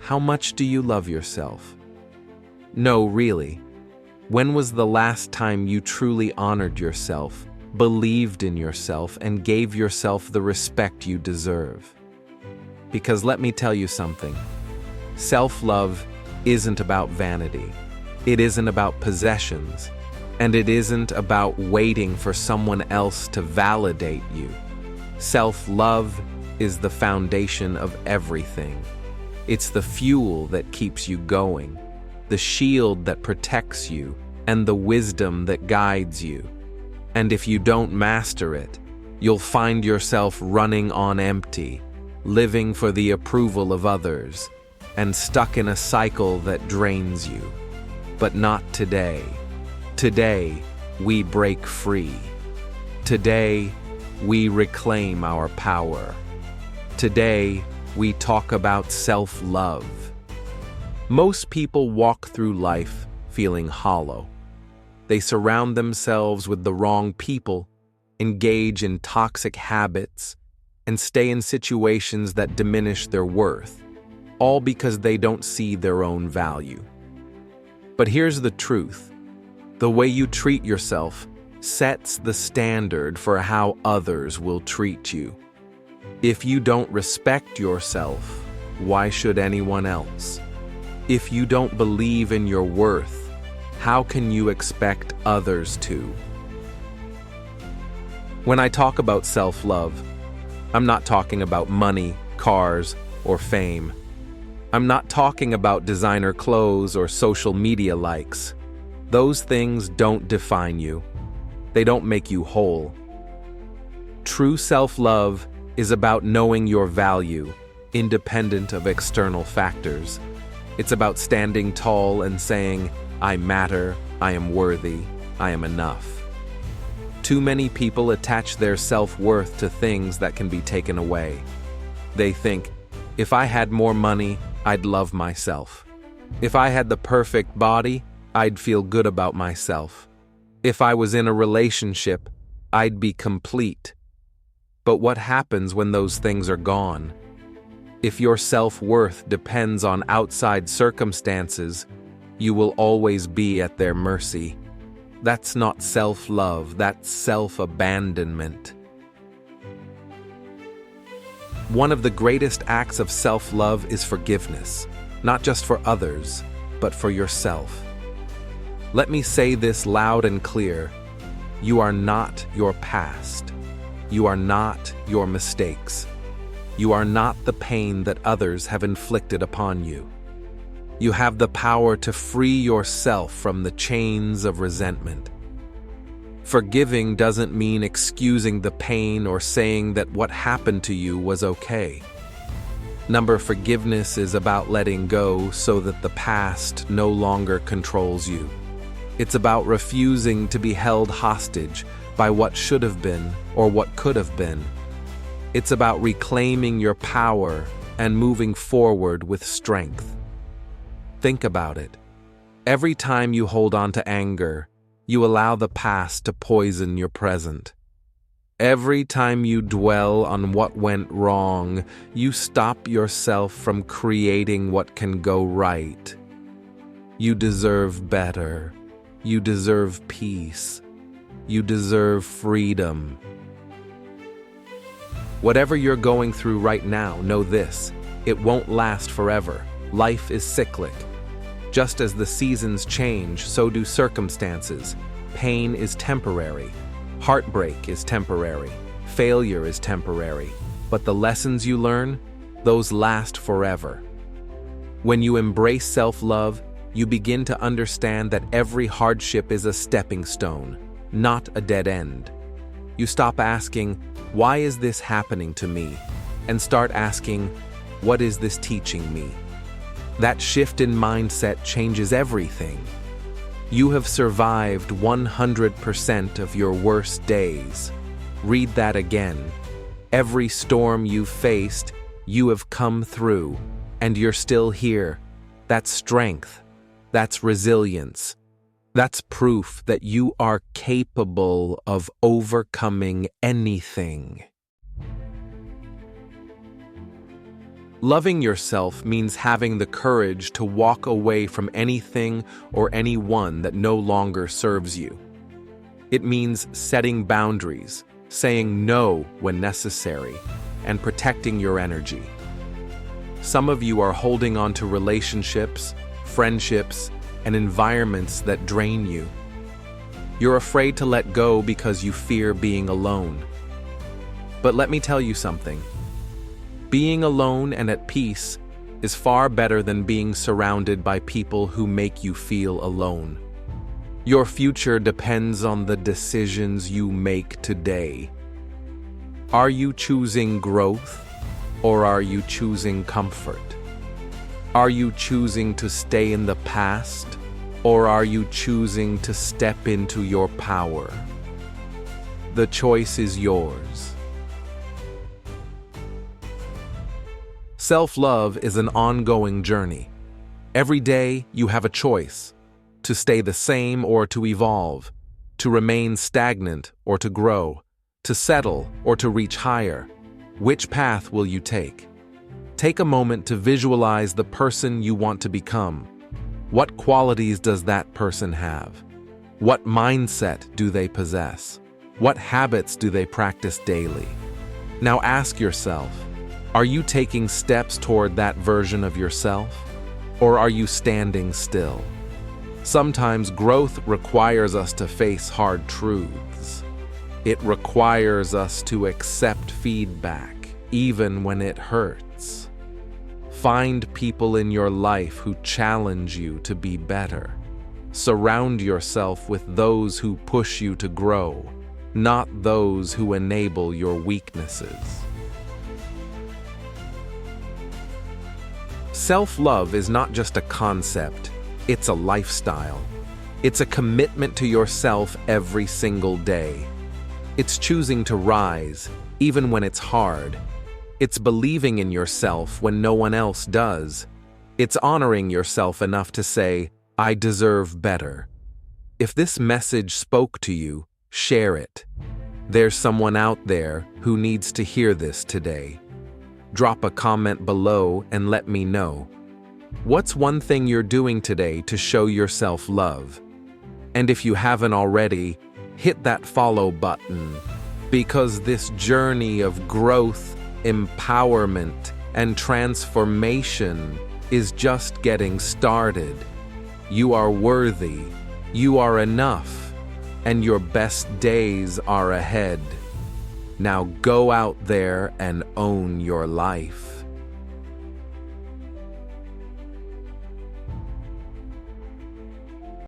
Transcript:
How much do you love yourself? No, really. When was the last time you truly honored yourself, believed in yourself, and gave yourself the respect you deserve? Because let me tell you something. Self-love isn't about vanity. It isn't about possessions. And it isn't about waiting for someone else to validate you. Self-love is the foundation of everything. It's the fuel that keeps you going, the shield that protects you, and the wisdom that guides you. And if you don't master it, you'll find yourself running on empty, living for the approval of others, and stuck in a cycle that drains you. But not today. Today, we break free. Today, we reclaim our power. Today, we talk about self-love. Most people walk through life feeling hollow. They surround themselves with the wrong people, engage in toxic habits, and stay in situations that diminish their worth, all because they don't see their own value. But here's the truth. The way you treat yourself sets the standard for how others will treat you. If you don't respect yourself, why should anyone else? If you don't believe in your worth, how can you expect others to? When I talk about self-love, I'm not talking about money, cars, or fame. I'm not talking about designer clothes or social media likes. Those things don't define you. They don't make you whole. True self-love is about knowing your value, independent of external factors. It's about standing tall and saying, I matter, I am worthy, I am enough. Too many people attach their self-worth to things that can be taken away. They think, if I had more money, I'd love myself. If I had the perfect body, I'd feel good about myself. If I was in a relationship, I'd be complete. But what happens when those things are gone? If your self-worth depends on outside circumstances, you will always be at their mercy. That's not self-love, that's self-abandonment. One of the greatest acts of self-love is forgiveness, not just for others, but for yourself. Let me say this loud and clear. You are not your past. You are not your mistakes. You are not the pain that others have inflicted upon you. You have the power to free yourself from the chains of resentment. Forgiving doesn't mean excusing the pain or saying that what happened to you was okay. Forgiveness is about letting go so that the past no longer controls you. It's about refusing to be held hostage by what should have been or what could have been. It's about reclaiming your power and moving forward with strength. Think about it. Every time you hold on to anger, you allow the past to poison your present. Every time you dwell on what went wrong, you stop yourself from creating what can go right. You deserve better. You deserve peace. You deserve freedom. Whatever you're going through right now, know this: it won't last forever. Life is cyclic. Just as the seasons change, so do circumstances. Pain is temporary. Heartbreak is temporary. Failure is temporary. But the lessons you learn, those last forever. When you embrace self-love, you begin to understand that every hardship is a stepping stone, not a dead end. You stop asking, why is this happening to me? And start asking, what is this teaching me? That shift in mindset changes everything. You have survived 100% of your worst days. Read that again. Every storm you've faced, you have come through, and you're still here. That's strength. That's resilience. That's proof that you are capable of overcoming anything. Loving yourself means having the courage to walk away from anything or anyone that no longer serves you. It means setting boundaries, saying no when necessary, and protecting your energy. Some of you are holding on to relationships, friendships, and environments that drain you. You're afraid to let go because you fear being alone. But let me tell you something. Being alone and at peace is far better than being surrounded by people who make you feel alone. Your future depends on the decisions you make today. Are you choosing growth, or are you choosing comfort? Are you choosing to stay in the past, or are you choosing to step into your power? The choice is yours. Self-love is an ongoing journey. Every day you have a choice: to stay the same or to evolve, to remain stagnant or to grow, to settle or to reach higher. Which path will you take? Take a moment to visualize the person you want to become. What qualities does that person have? What mindset do they possess? What habits do they practice daily? Now ask yourself, are you taking steps toward that version of yourself? Or are you standing still? Sometimes growth requires us to face hard truths. It requires us to accept feedback, even when it hurts. Find people in your life who challenge you to be better. Surround yourself with those who push you to grow, not those who enable your weaknesses. Self-love is not just a concept, it's a lifestyle. It's a commitment to yourself every single day. It's choosing to rise, even when it's hard. It's believing in yourself when no one else does. It's honoring yourself enough to say, I deserve better. If this message spoke to you, share it. There's someone out there who needs to hear this today. Drop a comment below and let me know. What's one thing you're doing today to show yourself love? And if you haven't already, hit that follow button, because this journey of growth, empowerment, and transformation is just getting started. You are worthy, you are enough, and your best days are ahead. Now go out there and own your life.